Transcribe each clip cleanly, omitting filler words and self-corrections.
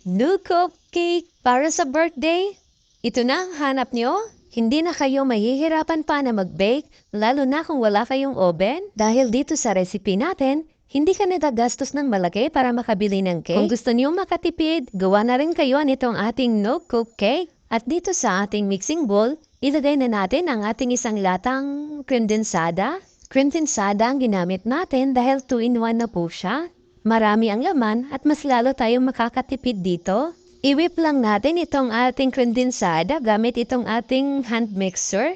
New cupcake para sa birthday? Ito na ang hanap nyo? Hindi na kayo mahihirapan pa na mag-bake, lalo na kung wala kayong oven. Dahil dito sa recipe natin, hindi ka nagagastos ng malaki para makabili ng cake. Kung gusto niyo makatipid, gawa na rin kayo nitong ating no-cook cake. At dito sa ating mixing bowl, ilagay na natin ang ating isang latang kremdensada. Kremdensada ang ginamit natin dahil 2-in-1 na po siya. Marami ang laman at mas lalo tayong makakatipid dito. I-whip lang natin itong ating kremdensada gamit itong ating hand mixer.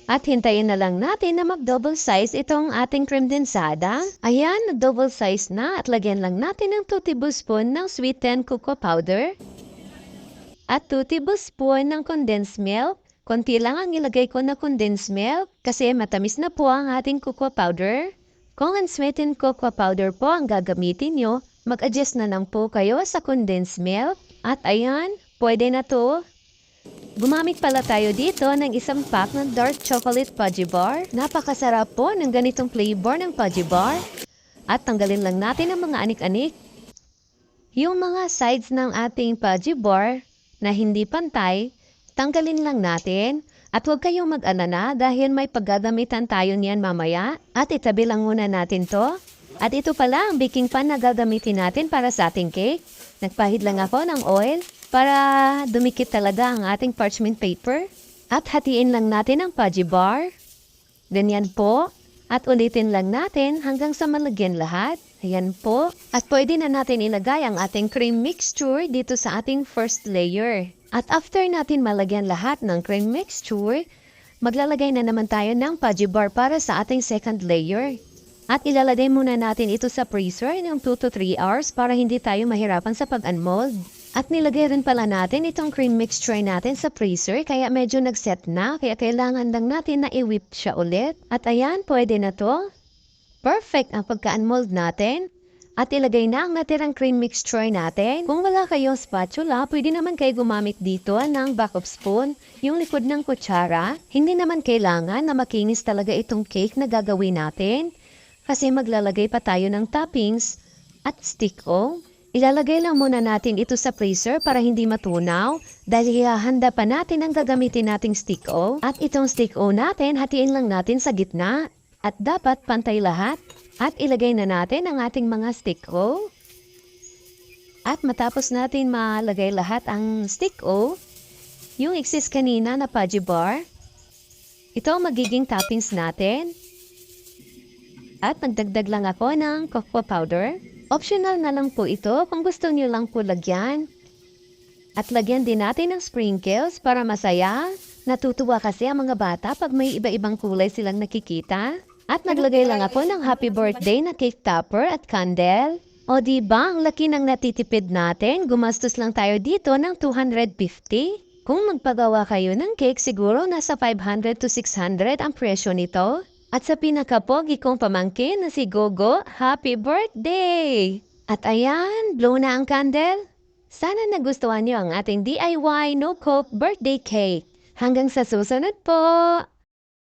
At hintayin na lang natin na mag-double size itong ating kremdensada. Ayan, double size na at lagyan lang natin ng 2 tablespoon ng sweetened cocoa powder. At 2 tablespoon ng condensed milk. Konti lang ang ilagay ko na condensed milk kasi matamis na po ang ating cocoa powder. Kung unsweetened cocoa powder po ang gagamitin nyo, mag-adjust na lang po kayo sa condensed milk. At ayan, pwede na to. Gumamit pala tayo dito ng isang pack ng dark chocolate fudgy bar. Napakasarap po ng ganitong flavor ng fudgy bar. At tanggalin lang natin ang mga anik-anik. Yung mga sides ng ating fudgy bar na hindi pantay, tanggalin lang natin. At huwag kayong mag-alala dahil may paggagamitan tayo niyan mamaya. At itabi lang muna natin to. At ito pala ang baking pan na gagamitin natin para sa ating cake. Nagpahid lang ako ng oil para dumikit talaga ang ating parchment paper. At hatiin lang natin ang fudgy bar. Ganyan po. At ulitin lang natin hanggang sa malagyan lahat. Ayan po. At pwede na natin ilagay ang ating cream mixture dito sa ating first layer. At after natin malagyan lahat ng cream mixture, maglalagay na naman tayo ng fudgy bar para sa ating second layer. At ilalagay muna natin ito sa freezer ng 2 to 3 hours para hindi tayo mahirapan sa pag-unmold. At nilagay rin pala natin itong cream mixture natin sa freezer kaya medyo nag-set na kaya kailangan lang natin na i-whip siya ulit. At ayan, pwede na to. Perfect ang pagka-unmold natin. At ilagay na ang natirang cream mixture natin. Kung wala kayong spatula, pwede naman kayo gumamit dito ng back of spoon, yung likod ng kutsara. Hindi naman kailangan na makinis talaga itong cake na gagawin natin. Kasi maglalagay pa tayo ng toppings at stick-o. Ilalagay lang muna natin ito sa freezer para hindi matunaw dahil hahanda pa natin ang gagamitin nating stick-o. At itong stick-o natin, hatiin lang natin sa gitna. At dapat pantay lahat. At ilagay na natin ang ating mga stick-o. At matapos natin malagay lahat ang stick-o, yung exist kanina na fudgy bar, ito ang magiging toppings natin. At nagdagdag lang ako ng cocoa powder. Optional na lang po ito kung gusto niyo lang po lagyan. At lagyan din natin ng sprinkles para masaya. Natutuwa kasi ang mga bata pag may iba-ibang kulay silang nakikita. At naglagay lang ako ng happy birthday na cake topper at candle. O diba, ang laki ng natitipid natin. Gumastos lang tayo dito ng 250. Kung magpagawa kayo ng cake, siguro nasa 500 to 600 ang presyo nito. At sa pinakapogi kong pamangkin na si Gogo, happy birthday! At ayan, blow na ang candle. Sana nagustuhan niyo ang ating DIY no-coke birthday cake. Hanggang sa susunod po!